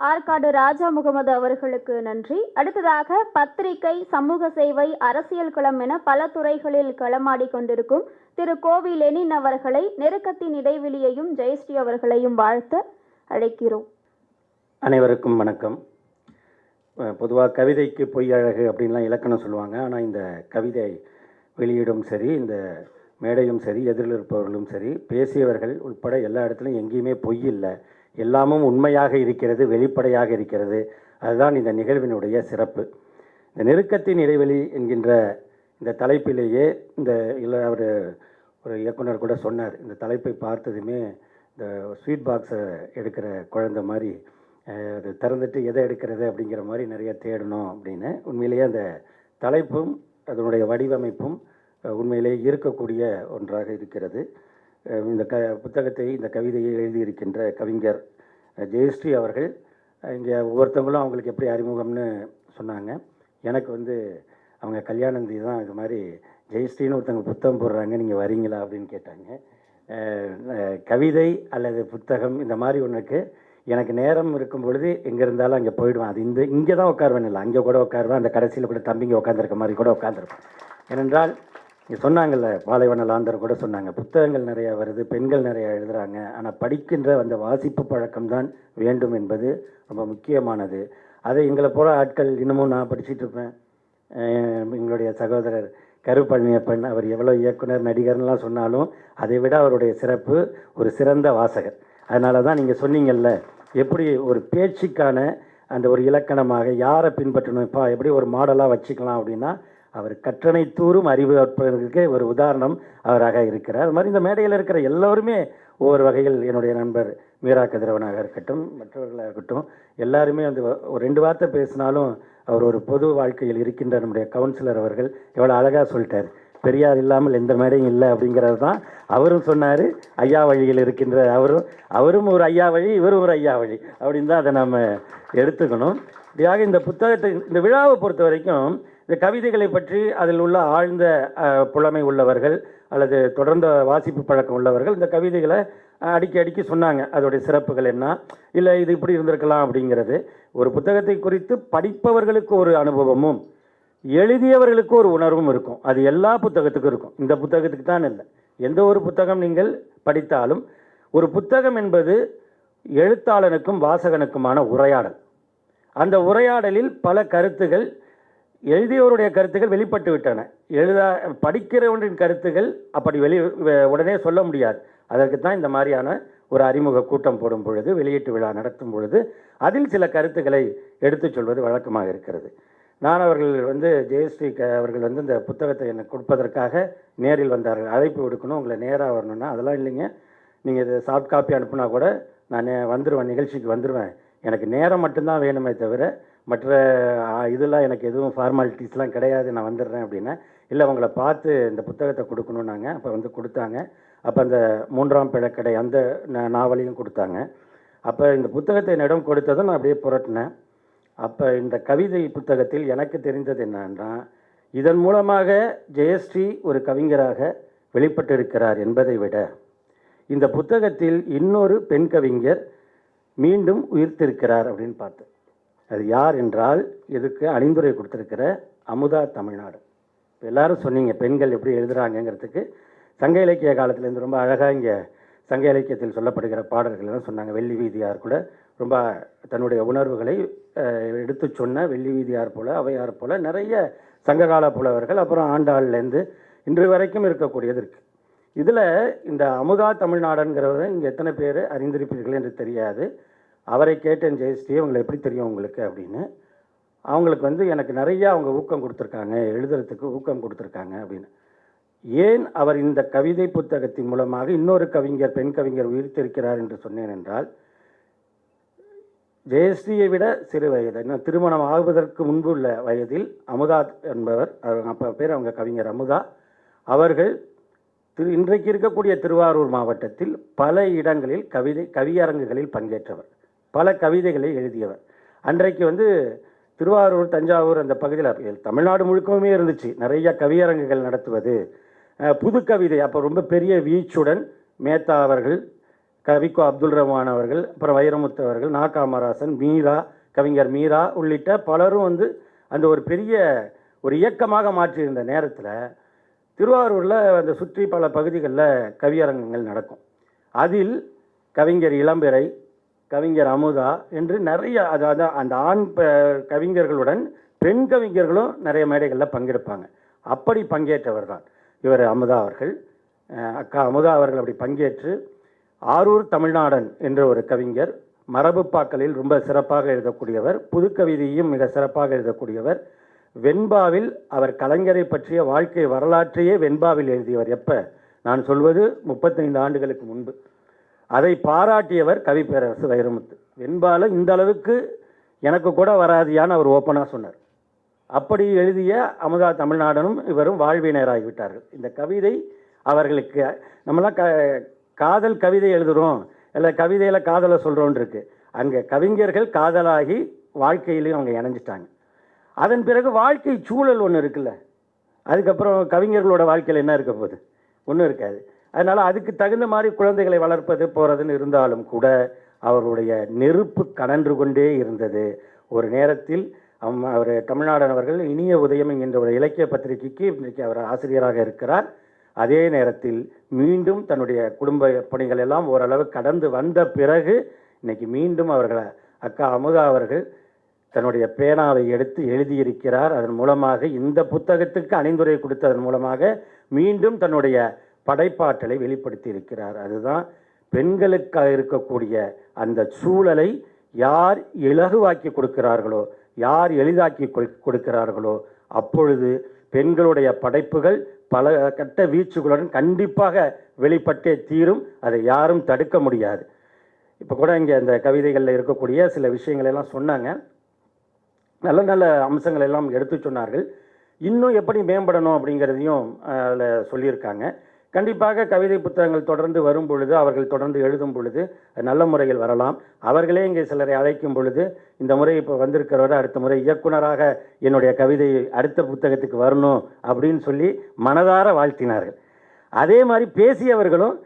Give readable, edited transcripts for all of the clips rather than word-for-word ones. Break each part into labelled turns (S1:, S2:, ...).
S1: ஆற்காடு ராஜா முகமது அவர்களுக்கு நன்றி. அடுத்ததாக பத்திரிகை, சமூக சேவை, அரசியல் களம் என பல துறைகளில் களமாடி கொண்டிருக்கும் திரு கோவி லெனின் அவர்களை நெருக்கத்தின் இடைவெளியையும் ஜெயஸ்ரீ அவர்களையும் வாழ்த்த அழைக்கிறோம்.
S2: அனைவருக்கும் வணக்கம். பொதுவாக கவிதைக்கு பொய் அழகு அப்படின்லாம் இலக்கணம் சொல்லுவாங்க. ஆனால் இந்த கவிதை வெளியிடும் சரி, இந்த மேடையும் சரி, எதிரில் இருப்பவர்களும் சரி, பேசியவர்கள் உட்பட எல்லா இடத்துலையும் எங்கேயுமே பொய் இல்லை, எல்லாமும் உண்மையாக இருக்கிறது, வெளிப்படையாக இருக்கிறது. அதுதான் இந்த நிகழ்வினுடைய சிறப்பு. இந்த நெருக்கத்தின் இடைவெளி என்கின்ற இந்த தலைப்பிலேயே அவர் ஒரு இயக்குனர் கூட சொன்னார், இந்த தலைப்பை பார்த்ததுமே இந்த ஸ்வீட் பாக்ஸை எடுக்கிற குழந்தை மாதிரி அது திறந்துட்டு எதை எடுக்கிறது அப்படிங்கிற மாதிரி நிறைய தேடணும் அப்படின்னு. உண்மையிலேயே அந்த தலைப்பும் அதனுடைய வடிவமைப்பும் உண்மையிலேயே ஈர்க்கக்கூடிய ஒன்றாக இருக்கிறது. இந்த புத்தகத்தை, இந்த கவிதையை எழுதியிருக்கின்ற கவிஞர் ஜெயஸ்ரீ அவர்கள் இங்கே ஒவ்வொருத்தவங்களும் அவங்களுக்கு எப்படி அறிமுகம்னு சொன்னாங்க. எனக்கு அவங்க கல்யாணந்தி தான் இது மாதிரி ஜெயஸ்ரீன்னு ஒருத்தவங்க புத்தகம் போடுறாங்க, நீங்கள் வரீங்களா அப்படின்னு கேட்டாங்க. கவிதை அல்லது புத்தகம் இந்த மாதிரி ஒன்றுக்கு எனக்கு நேரம் இருக்கும் பொழுது எங்கே இருந்தாலும் அங்கே போயிடுவேன். அது இங்கே தான் உட்காருவேன், இல்லை அங்கே கூட உட்காருவேன், அந்த கடைசியில் கூட தம்பிங்க உட்காந்துருக்க மாதிரி கூட உட்காந்துருப்பேன். ஏனென்றால் சொன்னாங்கல்ல, பாலைவன லாந்தர் கூட சொன்னாங்க, புத்தகங்கள் நிறையா வருது, பெண்கள் நிறையா எழுதுகிறாங்க, ஆனால் படிக்கின்ற அந்த வாசிப்பு பழக்கம்தான் வேண்டும் என்பது ரொம்ப முக்கியமானது. அதை எங்களை போல ஆட்கள் இன்னமும் நான் படிச்சுட்டு இருப்பேன். எங்களுடைய சகோதரர் கருப்பழனியப்பன் அவர் எவ்வளோ இயக்குனர், நடிகர்லாம் சொன்னாலும் அதை விட அவருடைய சிறப்பு ஒரு சிறந்த வாசகர். அதனால தான் நீங்கள் சொன்னீங்கல்ல, எப்படி ஒரு பேச்சுக்கான அந்த ஒரு இலக்கணமாக யாரை பின்பற்றணும், இப்போ எப்படி ஒரு மாடலாக வச்சுக்கலாம் அப்படின்னா, அவர் கற்றனை தூரும் அறிவு அற்புதங்களுக்கு ஒரு உதாரணம் அவராக இருக்கிறார். அது மாதிரி இந்த மேடையில் இருக்கிற எல்லோருமே ஒவ்வொரு வகையில், என்னுடைய நண்பர் மீரா கதிரவனாக இருக்கட்டும், மற்றவர்களாக இருக்கட்டும், எல்லாருமே ஒரு 2 வார்த்தை பேசினாலும் அவர் ஒரு பொது வாழ்க்கையில் இருக்கின்ற நம்முடைய கவுன்சிலர் அவர்கள் எவ்வளோ அழகாக சொல்லிட்டார், பெரியார் இல்லாமல் எந்த மேடையும் இல்லை அப்படிங்கிறது தான் அவரும் சொன்னார். ஐயா வழியில் இருக்கின்ற அவரும் ஒரு ஐயா வழி, இவரும் ஒரு ஐயா வழி அப்படின்னு தான் அதை நாம் எடுத்துக்கணும். இப்படியாக இந்த புத்தகத்தை, இந்த விழாவை பொறுத்த வரைக்கும் இந்த கவிதைகளை பற்றி அதில் உள்ள ஆழ்ந்த புலமை உள்ளவர்கள் அல்லது தொடர்ந்த வாசிப்பு பழக்கம் உள்ளவர்கள் இந்த கவிதைகளை அடிக்கி சொன்னாங்க, அதோடைய சிறப்புகள் என்ன, இல்லை இது இப்படி இருந்திருக்கலாம் அப்படிங்கிறது. ஒரு புத்தகத்தை குறித்து படிப்பவர்களுக்கு ஒரு அனுபவமும் எழுதியவர்களுக்கு ஒரு உணர்வும் இருக்கும். அது எல்லா புத்தகத்துக்கும் இருக்கும், இந்த புத்தகத்துக்கு தான் இல்லை. எந்த ஒரு புத்தகம் நீங்கள் படித்தாலும் ஒரு புத்தகம் என்பது எழுத்தாளனுக்கும் வாசகனுக்குமான உரையாடல். அந்த உரையாடலில் பல கருத்துகள், எழுதியவருடைய கருத்துக்கள் வெளிப்பட்டு விட்டன. படிக்கிறவனின் கருத்துகள் அப்படி உடனே சொல்ல முடியாது. அதற்கு தான் இந்த மாதிரியான ஒரு அறிமுக கூட்டம் போடும் பொழுது, வெளியீட்டு விழா நடத்தும் பொழுது அதில் சில கருத்துக்களை எடுத்துச் சொல்வது வழக்கமாக இருக்கிறது. நான் அவர்கள் ஜெயஸ்ரீ அவர்கள் இந்த புத்தகத்தை எனக்கு கொடுப்பதற்காக நேரில் வந்தார்கள். அழைப்பு விடுக்கணும், உங்களை நேராக வரணும்னா, அதெல்லாம் இல்லைங்க, நீங்கள் இதை சாஃப்ட் காப்பி அனுப்புனா கூட நான் வந்துடுவேன், நிகழ்ச்சிக்கு வந்துடுவேன், எனக்கு நேரம் மட்டும்தான் வேணுமே தவிர மற்ற இதெல்லாம் எனக்கு எதுவும் ஃபார்மாலிட்டிஸ்லாம் கிடையாது, நான் வந்துடுறேன் அப்படின்னா. இல்லை, உங்களை பார்த்து இந்த புத்தகத்தை கொடுக்கணுன்னாங்க. அப்போ கொடுத்தாங்க. அப்போ அந்த 3ஆம் பிழக்கடை அந்த நாவலையும் கொடுத்தாங்க. அப்போ இந்த புத்தகத்தை என்னிடம் கொடுத்ததும் நான் அப்படியே புரட்டினேன். அப்போ இந்த கவிதை புத்தகத்தில் எனக்கு தெரிந்தது என்னன்னா, இதன் மூலமாக ஜெயஸ்ரீ ஒரு கவிஞராக வெளிப்பட்டிருக்கிறார் என்பதை விட, இந்த புத்தகத்தில் இன்னொரு பெண் கவிஞர் மீண்டும் உயிர்த்திருக்கிறார் அப்படின்னு பார்த்தேன். அது யார் என்றால், இதுக்கு அணிந்துரை கொடுத்துருக்கிற அமுதா தமிழ்நாடு. இப்போ எல்லாரும் சொன்னீங்க பெண்கள் எப்படி எழுதுகிறாங்கங்கிறதுக்கு சங்க இலக்கிய காலத்திலேருந்து ரொம்ப அழகாக இங்கே சங்க இலக்கியத்தில் சொல்லப்படுகிற பாடல்கள்லாம் சொன்னாங்க. வெள்ளி வீதியார் கூட ரொம்ப தன்னுடைய உணர்வுகளை எடுத்து சொன்ன வெள்ளி வீதியார் போல, அவையார் போல நிறைய சங்ககால புலவர்கள், அப்புறம் ஆண்டாள்லேருந்து இன்று வரைக்கும் இருக்கக்கூடியது இருக்குது. இதில் இந்த அமுதா தமிழ்நாடுங்கிறவரை இங்கே எத்தனை பேர் அறிந்திருப்பீர்கள் என்று தெரியாது. அவரை கேட்டேன், ஜெயஸ்ரீ உங்களை எப்படி தெரியும் உங்களுக்கு அப்படின்னு. அவங்களுக்கு எனக்கு நிறையா அவங்க ஊக்கம் கொடுத்துருக்காங்க, எழுதுறதுக்கு ஊக்கம் கொடுத்துருக்காங்க அப்படின்னு. ஏன் அவர் இந்த கவிதை புத்தகத்தின் மூலமாக இன்னொரு கவிஞர், பெண் கவிஞர் உயிர்த்திருக்கிறார் என்று சொன்னேன் என்றால், ஜெயஸ்ரீயை விட சிறு வயது, இன்னும் திருமணம் ஆகுவதற்கு முன்பு உள்ள வயதில் அமுதா என்பவர், அப்போ பேர் அவங்க கவிஞர் அமுதா அவர்கள் இன்றைக்கு இருக்கக்கூடிய திருவாரூர் மாவட்டத்தில் பல இடங்களில் கவியரங்குகளில் பங்கேற்றவர், பல கவிதைகளை எழுதியவர். அன்றைக்கு திருவாரூர், தஞ்சாவூர் அந்த பகுதியில் தமிழ்நாடு முழுக்கவுமே இருந்துச்சு நிறைய கவியரங்குகள் நடத்துவது. புது கவிதை அப்போ ரொம்ப பெரிய வீச்சுடன் மேத்தா அவர்கள், கவிக்கோ அப்துல் ரஹ்மான் அவர்கள், அப்புறம் வைரமுத்து அவர்கள், நா காமராசன், மீரா, கவிஞர் மீரா உள்ளிட்ட பலரும் வந்து அந்த ஒரு பெரிய ஒரு இயக்கமாக மாற்றியிருந்த நேரத்தில் திருவாரூரில் அந்த சுற்றி பல பகுதிகளில் கவியரங்கங்கள் நடக்கும். அதில் கவிஞர் இளம்பிறை, கவிஞர் அமுதா என்று நிறைய, அதாவது அந்த ஆண் கவிஞர்களுடன் பெண் கவிஞர்களும் நிறைய மேடைகளில் பங்கெடுப்பாங்க. அப்படி பங்கேற்றவர் தான் இவர் அமுதா அவர்கள். அக்கா அமுதா அவர்கள் அப்படி பங்கேற்று ஆரூர் தமிழ்நாடன் என்ற ஒரு கவிஞர், மரபுப்பாக்களில் ரொம்ப சிறப்பாக எழுதக்கூடியவர், புதுக்கவிதையும் மிக சிறப்பாக எழுதக்கூடியவர். வெண்பாவில் அவர் கலைஞரை பற்றிய வாழ்க்கை வரலாற்றையே வெண்பாவில் எழுதியவர். எப்போ நான் சொல்வது 35 ஆண்டுகளுக்கு முன்பு. அதை பாராட்டியவர் கவிப்பேரரசு வைரமுத்து. வெண்பால இந்த அளவுக்கு எனக்கு கூட வராதியான்னு அவர் ஓப்பனாக சொன்னார். அப்படி எழுதிய அமுதா தமிழ்நாடனும் இவரும் வாழ்வினராகிவிட்டார்கள். இந்த கவிதை அவர்களுக்கு, நம்மளாம் காதல் கவிதை எழுதுகிறோம், இல்லை கவிதையில் காதலை சொல்கிறோன்னு இருக்கு. அங்கே கவிஞர்கள் காதலாகி வாழ்க்கையிலையும் அவங்க இணைஞ்சிட்டாங்க. அதன் பிறகு வாழ்க்கை சூழல் ஒன்று இருக்குல்ல, அதுக்கப்புறம் கவிஞர்களோட வாழ்க்கையில் என்ன இருக்க போகுது? ஒன்றும் இருக்காது. அதனால் அதுக்கு தகுந்த மாதிரி குழந்தைகளை வளர்ப்பது போகிறதுன்னு இருந்தாலும் கூட அவருடைய நெருப்பு கனன்று கொண்டே இருந்தது. ஒரு நேரத்தில் அவர் தமிழ்நாடன் அவர்கள் இனிய உதயம் என்கின்ற ஒரு இலக்கிய பத்திரிகைக்கு இன்றைக்கு அவர் ஆசிரியராக இருக்கிறார். அதே நேரத்தில் மீண்டும் தன்னுடைய குடும்ப பணிகள் எல்லாம் ஓரளவு கடந்து வந்த பிறகு இன்னைக்கு மீண்டும் அவர்களை அக்கா அமுதா அவர்கள் தன்னுடைய பேனாவை எடுத்து எழுதியிருக்கிறார். அதன் மூலமாக இந்த புத்தகத்துக்கு அணிந்துரை கொடுத்ததன் மூலமாக மீண்டும் தன்னுடைய படைப்பாற்றலை வெளிப்படுத்தி இருக்கிறார். அதுதான் பெண்களுக்காக இருக்கக்கூடிய அந்த சூழலை யார் இலகுவாக்கி கொடுக்கிறார்களோ, யார் எளிதாக்கி கொடுக்கிறார்களோ, அப்பொழுது பெண்களுடைய படைப்புகள் பல கட்ட வீச்சுகளுடன் கண்டிப்பாக வெளிப்பட்டே தீரும். அதை யாரும் தடுக்க முடியாது. இப்போ கூட இங்கே அந்த கவிதைகளில் இருக்கக்கூடிய சில விஷயங்களெல்லாம் சொன்னாங்க. நல்ல நல்ல அம்சங்கள் எல்லாம் எடுத்து சொன்னார்கள். இன்னும் எப்படி மேம்படணும் அப்படிங்கிறதையும் அதில் சொல்லியிருக்காங்க. கண்டிப்பாக கவிதை புத்தகங்கள் தொடர்ந்து வரும் பொழுது, அவர்கள் தொடர்ந்து எழுதும் பொழுது நல்ல முறையில் வரலாம். அவர்களே இங்கே சிலரை அழைக்கும் பொழுது, இந்த முறை இப்போ வந்திருக்கிறவரை அடுத்த முறை இயக்குனராக என்னுடைய கவிதை அடுத்த புத்தகத்துக்கு வரணும் அப்படின்னு சொல்லி மனதார வாழ்த்தினார்கள். அதே மாதிரி பேசியவர்களும்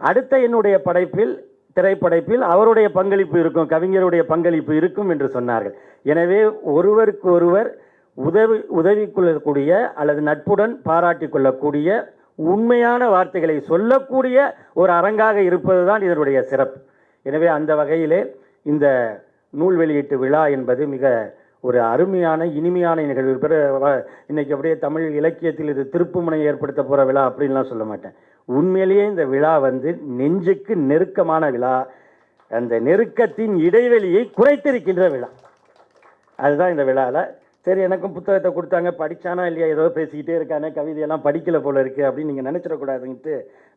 S2: அடுத்த என்னுடைய படைப்பில், திரைப்படைப்பில் அவருடைய பங்களிப்பு இருக்கும், கவிஞருடைய பங்களிப்பு இருக்கும் என்று சொன்னார்கள். எனவே ஒருவருக்கு ஒருவர் உதவி கொள்ளக்கூடிய அல்லது நட்புடன் பாராட்டி கொள்ளக்கூடிய உண்மையான வார்த்தைகளை சொல்லக்கூடிய ஒரு அரங்காக இருப்பது தான் இதனுடைய சிறப்பு. எனவே அந்த வகையிலே இந்த நூல் வெளியீட்டு விழா என்பது மிக ஒரு அருமையான இனிமையான நிகழ்வு. இன்னைக்கு அப்படியே தமிழ் இலக்கியத்தில் இது திருப்புமுனை ஏற்படுத்த போகிற விழா அப்படின்லாம் சொல்ல மாட்டேன். உண்மையிலேயே இந்த விழா வந்து நெஞ்சுக்கு நெருக்கமான விழா. அந்த நெருக்கத்தின் இடைவெளியை குறைத்திருக்கின்ற விழா. அதுதான் இந்த விழாவில். சரி, எனக்கும் புத்தகத்தை கொடுத்தாங்க, படித்தானா இல்லையா, ஏதோ பேசிக்கிட்டே இருக்கானே, கவிதையெல்லாம் படிக்கலை போல இருக்குது அப்படின்னு நீங்கள் நினச்சிடக்கூடாதுன்ட்டு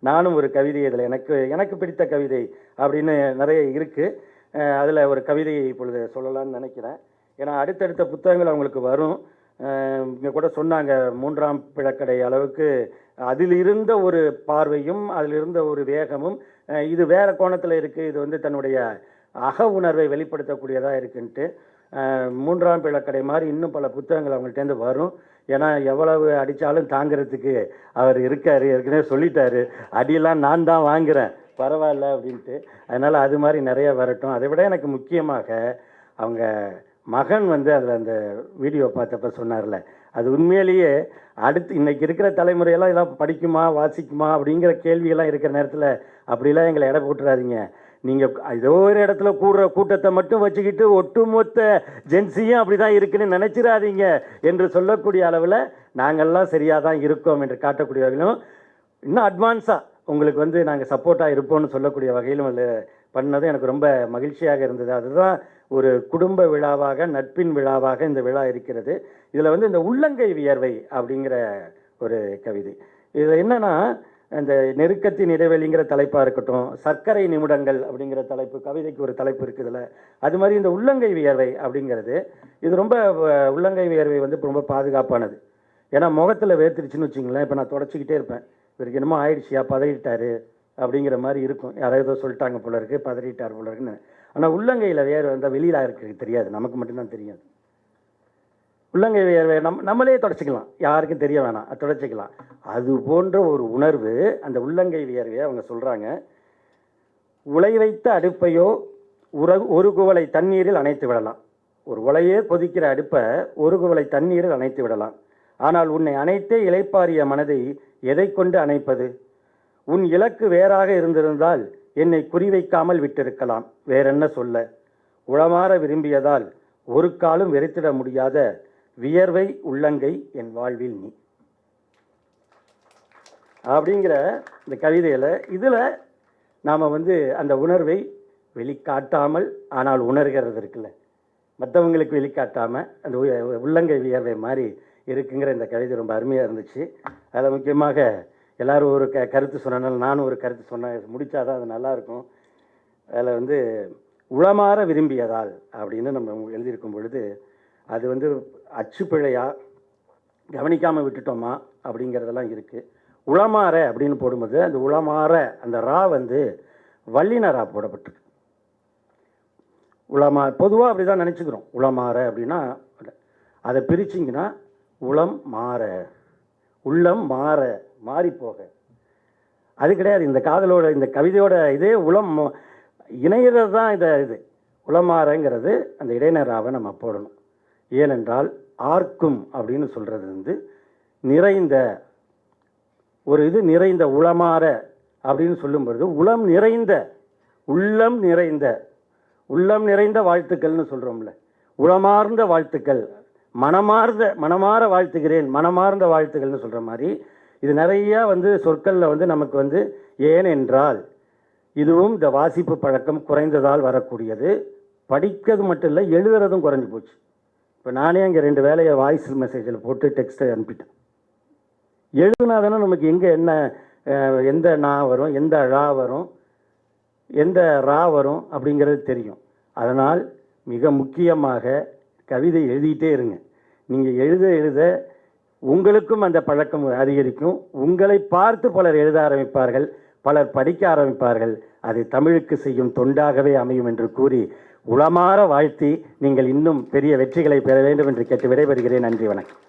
S2: நானும் ஒரு கவிதை இதில் எனக்கு பிடித்த கவிதை அப்படின்னு நிறைய இருக்குது. அதில் ஒரு கவிதையை இப்பொழுது சொல்லலாம்னு நினைக்கிறேன். ஏன்னா அடுத்தடுத்த புத்தகங்கள் அவங்களுக்கு வரும். இங்கே கூட சொன்னாங்க, 3ஆம் பிழக்கடை அளவுக்கு அதில் இருந்த ஒரு பார்வையும் அதில் இருந்த ஒரு வேகமும் இது வேறு கோணத்தில் இருக்குது. இது வந்து தன்னுடைய அக உணர்வை வெளிப்படுத்தக்கூடியதாக இருக்குன்ட்டு 3ஆம் பிழக்கடை மாதிரி இன்னும் பல புத்தகங்கள் அவங்கள்ட்டேருந்து வரும். ஏன்னா எவ்வளவு அடித்தாலும் தாங்கிறதுக்கு அவர் இருக்கார், ஏற்கனவே சொல்லிட்டாரு, அடியெல்லாம் நான் தான் வாங்குகிறேன் பரவாயில்ல அப்படின்ட்டு. அதனால் அது மாதிரி நிறைய வரட்டும். அதை விட எனக்கு முக்கியமாக அவங்க மகன் வந்து அதில் அந்த வீடியோ பார்த்தப்ப சொன்னார்ல, அது உண்மையிலேயே அடுத்து இன்றைக்கி இருக்கிற தலைமுறையெல்லாம் இதெல்லாம் படிக்குமா வாசிக்குமா அப்படிங்கிற கேள்வியெல்லாம் இருக்கிற நேரத்தில் அப்படிலாம் எங்களை எடை போட்டுறாதீங்க. நீங்கள் ஏதோ ஒரு இடத்துல கூடுற கூட்டத்தை மட்டும் வச்சுக்கிட்டு ஒட்டுமொத்த ஜென்சியும் அப்படி தான் இருக்குன்னு நினச்சிடாதீங்க என்று சொல்லக்கூடிய அளவில் நாங்கள்லாம் சரியாக தான் இருக்கோம் என்று காட்டக்கூடிய வகையிலும், இன்னும் அட்வான்ஸாக உங்களுக்கு வந்து நாங்கள் சப்போர்ட்டாக இருப்போம்னு சொல்லக்கூடிய வகையிலும் அதில் பண்ணது எனக்கு ரொம்ப மகிழ்ச்சியாக இருந்தது. அதுதான் ஒரு குடும்ப விழாவாக, நட்பின் விழாவாக இந்த விழா இருக்கிறது. இதில் வந்து இந்த உள்ளங்கை வியர்வை அப்படிங்கிற ஒரு கவிதை, இதில் என்னென்னா இந்த நெருக்கத்தின் இடைவெளிங்கிற தலைப்பாக இருக்கட்டும், சர்க்கரை நிமிடங்கள் அப்படிங்கிற தலைப்பு, கவிதைக்கு ஒரு தலைப்பு இருக்குதுல்ல, அது மாதிரி இந்த உள்ளங்கை வியர்வை அப்படிங்கிறது, இது ரொம்ப உள்ளங்கை வியர்வை வந்து ரொம்ப பாதுகாப்பானது. ஏன்னா முகத்தில் வேர்த்துருச்சுன்னு வச்சுங்களேன், இப்போ நான் தொடச்சிக்கிட்டே இருப்பேன், இவருக்கு என்னமோ ஆயிடுச்சியா, பதறிட்டாரு அப்படிங்கிற மாதிரி இருக்கும், யாராவது ஏதோ சொல்லிட்டாங்க போல இருக்கு, பதறிட்டார் போல இருக்குன்னு. ஆனால் உள்ளங்கையில் வேர்வை வந்தால் வெளியில் இருக்கிறது தெரியாது, நமக்கு மட்டும்தான் தெரியாது. உள்ளங்கை வேர்வை நம்மளே தொடச்சிக்கலாம், யாருக்கும் தெரிய வேணாம், தொடச்சிக்கலாம். அது போன்ற ஒரு உணர்வு அந்த உள்ளங்கை வியர்வையை அவங்க சொல்கிறாங்க. உலை வைத்த அடுப்பையோ ஒரு குவளை தண்ணீரில் அணைத்து விடலாம். ஒரு உலையே கொதிக்கிற அடுப்பை ஒரு குவளை தண்ணீரில் அணைத்து விடலாம். ஆனால் உன்னை அணைத்தே இளைப்பாறிய மனதை எதை கொண்டு அணைப்பது? உன் இலக்கு வேறாக இருந்திருந்தால் என்னை குறிவைக்காமல் விட்டிருக்கலாம். வேறென்ன சொல்ல? உளமாற விரும்பியதால் ஒரு காலும் வெறுத்திட முடியாத வியர்வை உள்ளங்கை என் வாழ்வில் நீ. அப்படிங்கிற இந்த கவிதையில் இதில் நாம் அந்த உணர்வை வெளிக்காட்டாமல் ஆனால் உணர்கிறது இருக்குல்ல, மற்றவங்களுக்கு வெளிக்காட்டாமல் அந்த உள்ளங்கை வியர்வை மாதிரி இருக்குங்கிற இந்த கவிதை ரொம்ப அருமையாக இருந்துச்சு. அதில் முக்கியமாக எல்லோரும் ஒரு கருத்து சொன்னனால நானும் ஒரு கருத்து சொன்னேன், முடித்தாதான் அது நல்லாயிருக்கும். அதில் உளமாற விரும்பியதால் அப்படின்னு நம்ம எழுதியிருக்கும் பொழுது அது அச்சு பிழையா கவனிக்காமல் விட்டுட்டோமா அப்படிங்கிறதெல்லாம் இருக்குது. உளமாற அப்படின்னு போடும்போது அந்த உளமாற அந்த ரா வல்லினரா போடப்பட்டிருக்கு. பொதுவாக அப்படி தான் நினச்சிக்கிறோம். உளமாற அப்படின்னா அதை பிரிச்சிங்கன்னா உளம் மாற, உள்ளம் மாற, மாறிப்போக. அது கிடையாது. இந்த காதலோட இந்த கவிதையோட இதே உளம் இணையிறது தான் இது உளமாறங்கிறது. அந்த இடைநராவை நம்ம போடணும். ஏனென்றால் ஆர்க்கும் அப்படின்னு சொல்கிறது நிறைந்த ஒரு நிறைந்த உளமாற அப்படின்னு சொல்லும்பொழுது உளம் நிறைந்த, உள்ளம் நிறைந்த வாழ்த்துக்கள்னு சொல்கிறோம்ல, உளமார்ந்த வாழ்த்துக்கள், மனமாற வாழ்த்துகிறேன், மனமார்ந்த வாழ்த்துக்கள்னு சொல்கிற மாதிரி இது நிறையா சொற்களில் நமக்கு ஏனென்றால் இதுவும் இந்த வாசிப்பு பழக்கம் குறைந்ததால் வரக்கூடியது. படிக்கிறது மட்டும் இல்லை, எழுதுறதும் குறைஞ்சி போச்சு. இப்போ நானே அங்கே 2 வேலையை வாய்ஸ் மெசேஜில் போட்டு டெக்ஸ்ட்டை அனுப்பிட்டேன். எழுதுனா தானே நமக்கு எங்கே என்ன எந்த நா வரும், எந்த ழா வரும், எந்த ரா வரும் அப்படிங்கிறது தெரியும். அதனால் மிக முக்கியமாக கவிதை எழுதிட்டே இருங்க. நீங்கள் எழுத உங்களுக்கும் அந்த பழக்கம் அதிகரிக்கும். உங்களை பார்த்து பலர் எழுத ஆரம்பிப்பார்கள், பலர் படிக்க ஆரம்பிப்பார்கள். அது தமிழுக்கு செய்யும் தொண்டாகவே அமையும் என்று கூறி உளமாற வாழ்த்தி நீங்கள் இன்னும் பெரிய வெற்றிகளை பெற வேண்டும் என்று கேட்டு விடைபெறுகிறேன். நன்றி, வணக்கம்.